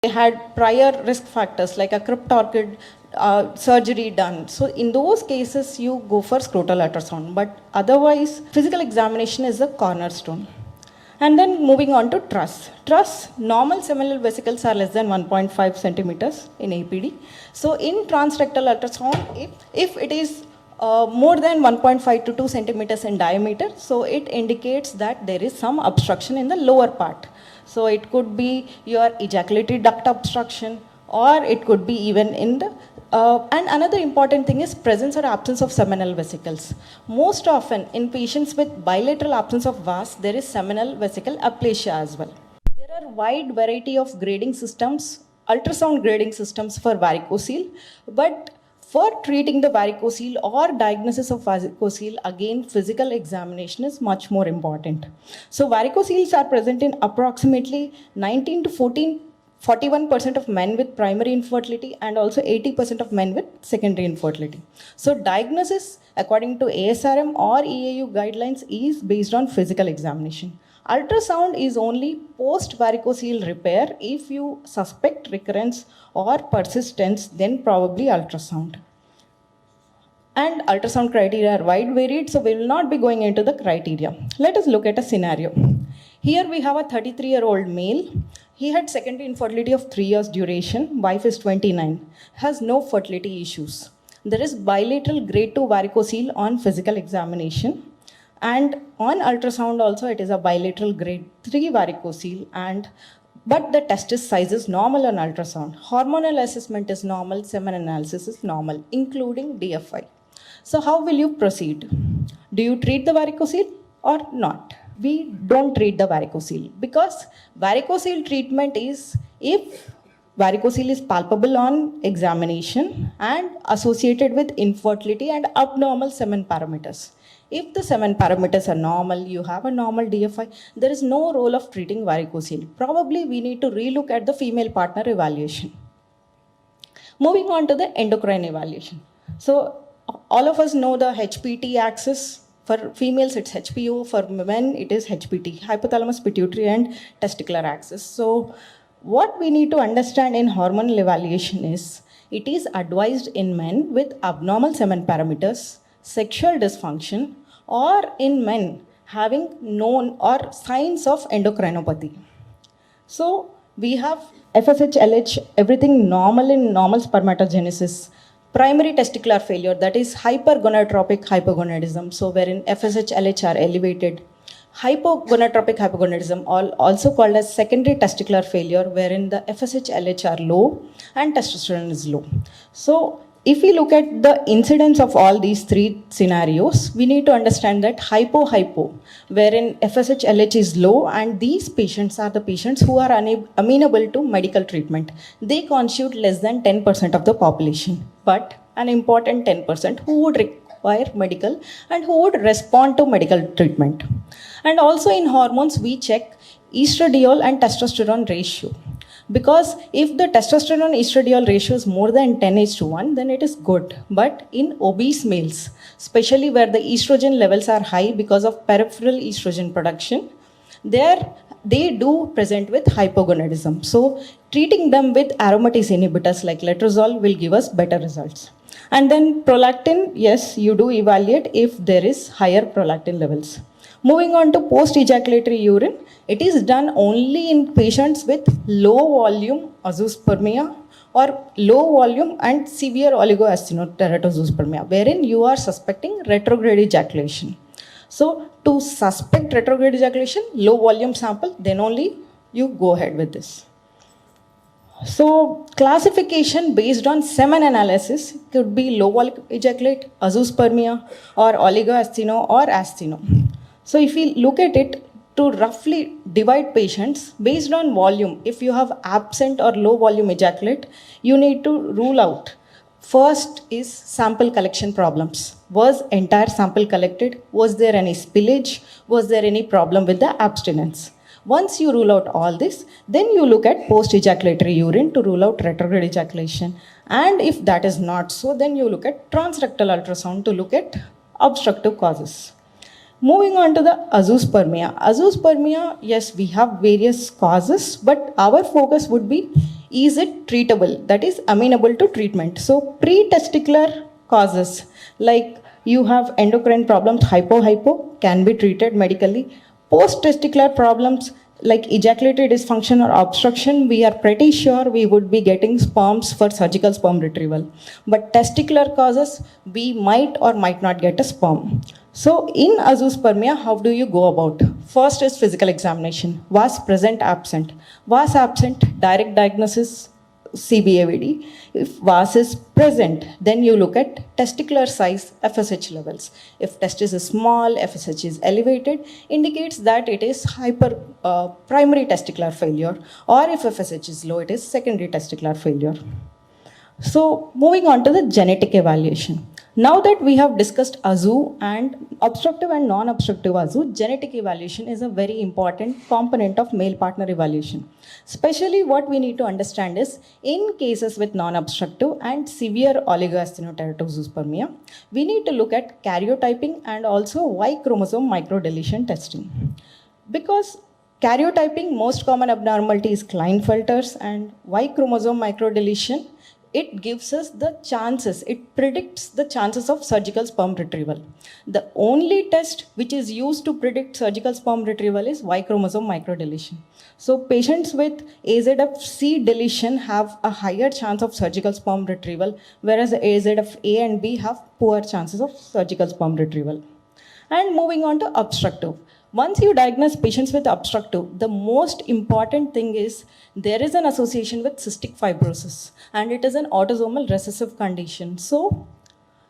they had prior risk factors like a cryptorchid surgery done. So in those cases, you go for scrotal ultrasound. But otherwise, physical examination is the cornerstone. And then moving on to truss. Truss, normal seminal vesicles are less than 1.5 centimeters in APD. So in transrectal ultrasound, if it is more than 1.5 to 2 centimeters in diameter, so it indicates that there is some obstruction in the lower part. So it could be your ejaculatory duct obstruction, or it could be even in the and another important thing is presence or absence of seminal vesicles. Most often in patients with bilateral absence of vas, there is seminal vesicle aplasia as well. There are wide variety of grading systems, ultrasound grading systems for varicocele, but for treating the varicocele or diagnosis of varicocele, again, physical examination is much more important. So varicoceles are present in approximately 19 to 41% of men with primary infertility and also 80% of men with secondary infertility. So diagnosis according to ASRM or EAU guidelines is based on physical examination. Ultrasound is only post-varicocele repair. If you suspect recurrence or persistence, then probably ultrasound. And ultrasound criteria are wide varied, so we will not be going into the criteria. Let us look at a scenario. Here we have a 33-year-old male. He had secondary infertility of 3 years duration, wife is 29, has no fertility issues. There is bilateral grade 2 varicocele on physical examination, and on ultrasound also it is a bilateral grade 3 varicocele, but the testis size is normal on ultrasound. Hormonal assessment is normal, semen analysis is normal, including DFI. So how will you proceed? Do you treat the varicocele or not? We don't treat the varicocele, because varicocele treatment is if varicocele is palpable on examination and associated with infertility and abnormal semen parameters. If the semen parameters are normal, you have a normal DFI, there is no role of treating varicocele. Probably we need to relook at the female partner evaluation. Moving on to the endocrine evaluation. So all of us know the HPT axis. For females, it's HPO. For men, it is HPT, hypothalamus, pituitary, and testicular axis. So what we need to understand in hormonal evaluation is, it is advised in men with abnormal semen parameters, sexual dysfunction, or in men having known or signs of endocrinopathy. So we have FSH, LH, everything normal in normal spermatogenesis. Primary testicular failure, that is hypergonadotropic hypogonadism, so wherein FSH, LH are elevated. Hypogonadotropic hypogonadism, also called as secondary testicular failure, wherein the FSH, LH are low and testosterone is low. So if we look at the incidence of all these three scenarios, we need to understand that hypo, wherein FSH, LH is low, and these patients are the patients who are amenable to medical treatment. They constitute less than 10% of the population, but an important 10% who would require medical and who would respond to medical treatment. And also in hormones, we check estradiol and testosterone ratio. Because if the testosterone estradiol ratio is more than 10:1, then it is good. But in obese males, especially where the estrogen levels are high because of peripheral estrogen production, they do present with hypogonadism. So treating them with aromatase inhibitors like letrozole will give us better results. And then prolactin, yes, you do evaluate if there is higher prolactin levels. Moving on to post-ejaculatory urine, it is done only in patients with low volume azoospermia or low volume and severe oligoasthenoteratozoospermia, wherein you are suspecting retrograde ejaculation. So to suspect retrograde ejaculation, low volume sample, then only you go ahead with this. So classification based on semen analysis could be low volume ejaculate, azoospermia, or oligoastheno or astheno. So if we look at it, to roughly divide patients based on volume, if you have absent or low volume ejaculate, you need to rule out. First is sample collection problems. Was entire sample collected? Was there any spillage? Was there any problem with the abstinence? Once you rule out all this, then you look at post-ejaculatory urine to rule out retrograde ejaculation. And if that is not so, then you look at transrectal ultrasound to look at obstructive causes. Moving on to the azoospermia. Azoospermia, yes, we have various causes, but our focus would be Is it treatable? That is amenable to treatment. So pre-testicular causes like you have endocrine problems, hypo can be treated medically. Post-testicular problems like ejaculatory dysfunction or obstruction, we are pretty sure we would be getting sperms for surgical sperm retrieval. But testicular causes, we might or might not get a sperm. So in azoospermia, how do you go about? First is physical examination. Was present, absent? Was absent, direct diagnosis, CBAVD. If VAS is present, then you look at testicular size, FSH levels. If testis is small, FSH is elevated, indicates that it is primary testicular failure, or if FSH is low, it is secondary testicular failure. So moving on to the genetic evaluation. Now that we have discussed AZU and obstructive and non-obstructive AZU, genetic evaluation is a very important component of male partner evaluation. Especially what we need to understand is, in cases with non-obstructive and severe oligoasthenoteratozoospermia, we need to look at karyotyping and also Y chromosome microdeletion testing. Because karyotyping, most common abnormality is Klinefelter's, and Y chromosome microdeletion, it gives us the chances, it predicts the chances of surgical sperm retrieval. The only test which is used to predict surgical sperm retrieval is Y chromosome microdeletion. So patients with AZF-C deletion have a higher chance of surgical sperm retrieval, whereas AZF-A and B have poor chances of surgical sperm retrieval. And moving on to obstructive. Once you diagnose patients with obstructive, the most important thing is there is an association with cystic fibrosis, and it is an autosomal recessive condition. So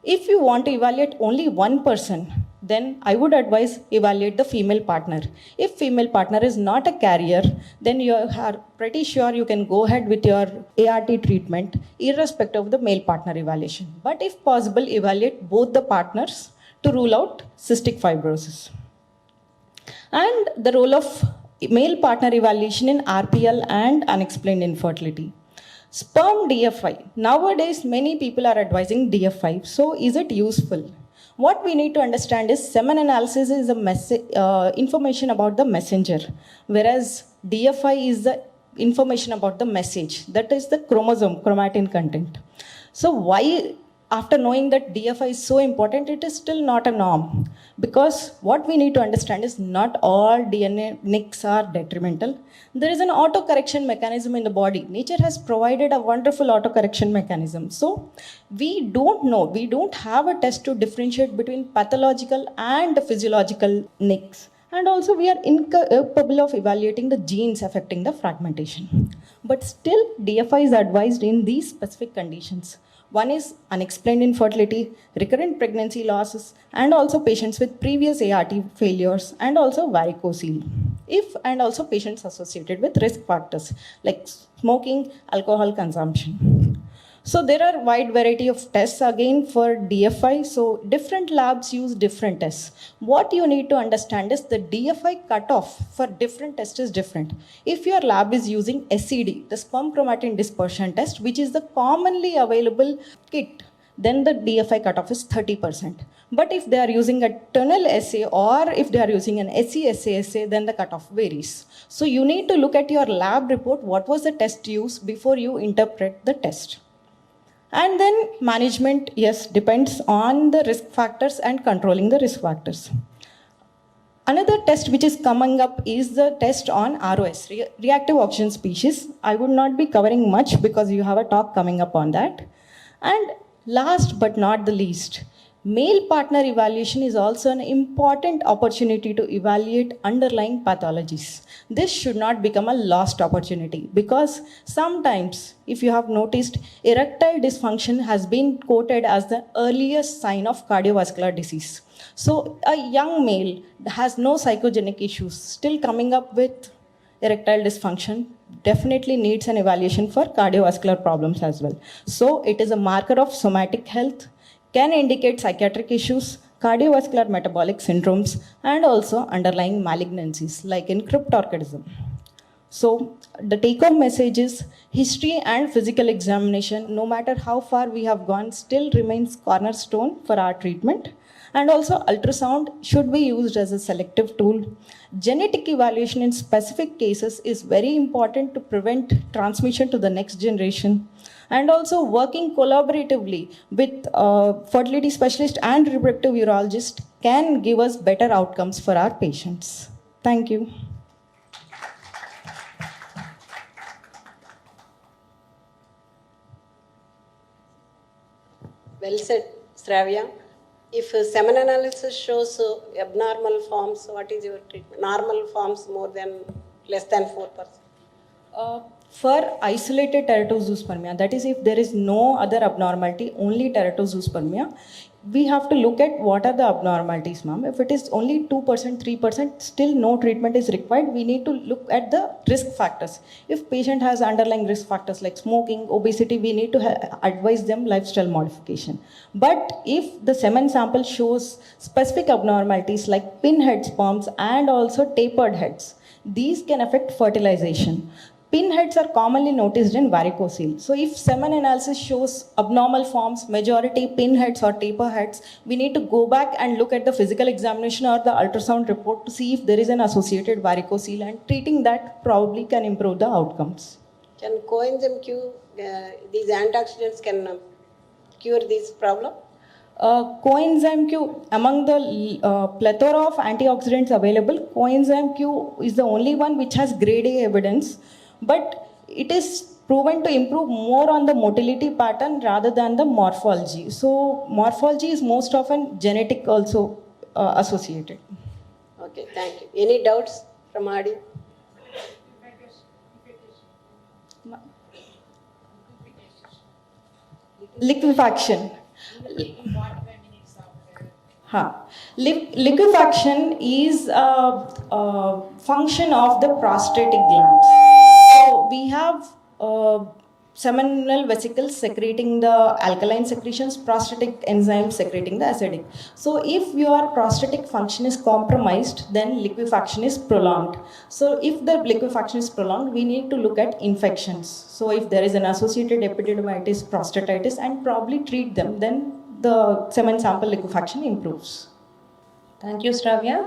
if you want to evaluate only one person, then I would advise evaluate the female partner. If female partner is not a carrier, then you are pretty sure you can go ahead with your ART treatment irrespective of the male partner evaluation. But if possible, evaluate both the partners to rule out cystic fibrosis. And the role of male partner evaluation in RPL and unexplained infertility. Sperm DFI. Nowadays, many people are advising DFI. So, is it useful? What we need to understand is semen analysis is a information about the messenger, whereas DFI is the information about the message. That is the chromosome, chromatin content. So, why? After knowing that DFI is so important, it is still not a norm. Because what we need to understand is not all DNA nicks are detrimental. There is an auto-correction mechanism in the body. Nature has provided a wonderful auto-correction mechanism. So we don't know, we don't have a test to differentiate between pathological and physiological nicks. And also we are incapable of evaluating the genes affecting the fragmentation. But still DFI is advised in these specific conditions. One is unexplained infertility, recurrent pregnancy losses, and also patients with previous ART failures, and also varicocele. And also patients associated with risk factors like smoking, alcohol consumption. So there are wide variety of tests again for DFI. So different labs use different tests. What you need to understand is the DFI cutoff for different tests is different. If your lab is using SCD, the sperm chromatin dispersion test, which is the commonly available kit, then the DFI cutoff is 30%. But if they are using a tunnel assay or if they are using an SESA assay, then the cutoff varies. So you need to look at your lab report, what was the test used before you interpret the test. And then management, yes, depends on the risk factors and controlling the risk factors. Another test which is coming up is the test on ROS, reactive oxygen species. I would not be covering much because you have a talk coming up on that. And last but not the least, male partner evaluation is also an important opportunity to evaluate underlying pathologies. This should not become a lost opportunity because sometimes, if you have noticed, erectile dysfunction has been quoted as the earliest sign of cardiovascular disease. So a young male has no psychogenic issues, still coming up with erectile dysfunction, definitely needs an evaluation for cardiovascular problems as well. So it is a marker of somatic health, can indicate psychiatric issues, cardiovascular metabolic syndromes, and also underlying malignancies like in cryptorchidism. So the take-home message is history and physical examination, no matter how far we have gone, still remains cornerstone for our treatment. And also ultrasound should be used as a selective tool. Genetic evaluation in specific cases is very important to prevent transmission to the next generation. And also working collaboratively with fertility specialist and reproductive urologist can give us better outcomes for our patients. Thank you. Well said, Shravya. If semen analysis shows abnormal forms, what is your treatment? Normal forms more than less than 4%. For isolated teratozoospermia, that is if there is no other abnormality, only teratozoospermia, we have to look at what are the abnormalities, ma'am. If it is only 2%, 3%, still no treatment is required. We need to look at the risk factors. If patient has underlying risk factors like smoking, obesity, we need to advise them lifestyle modification. But if the semen sample shows specific abnormalities like pinhead sperms and also tapered heads, these can affect fertilization. Pinheads are commonly noticed in varicocele. So if semen analysis shows abnormal forms, majority pinheads or taper heads, we need to go back and look at the physical examination or the ultrasound report to see if there is an associated varicocele, and treating that probably can improve the outcomes. Can coenzyme Q, these antioxidants can cure this problem? Coenzyme Q, among the plethora of antioxidants available, coenzyme Q is the only one which has grade A evidence, but it is proven to improve more on the motility pattern rather than the morphology. So morphology is most often genetic also associated. Okay, thank you. Any doubts from audience? Liquefaction. Liquefaction is a function of the prostatic glands. So we have seminal vesicles secreting the alkaline secretions, prostatic enzymes secreting the acidic. So if your prostatic function is compromised, then liquefaction is prolonged. So if the liquefaction is prolonged, we need to look at infections. So if there is an associated epididymitis, prostatitis, and probably treat them, then the semen sample liquefaction improves. Thank you, Shravya.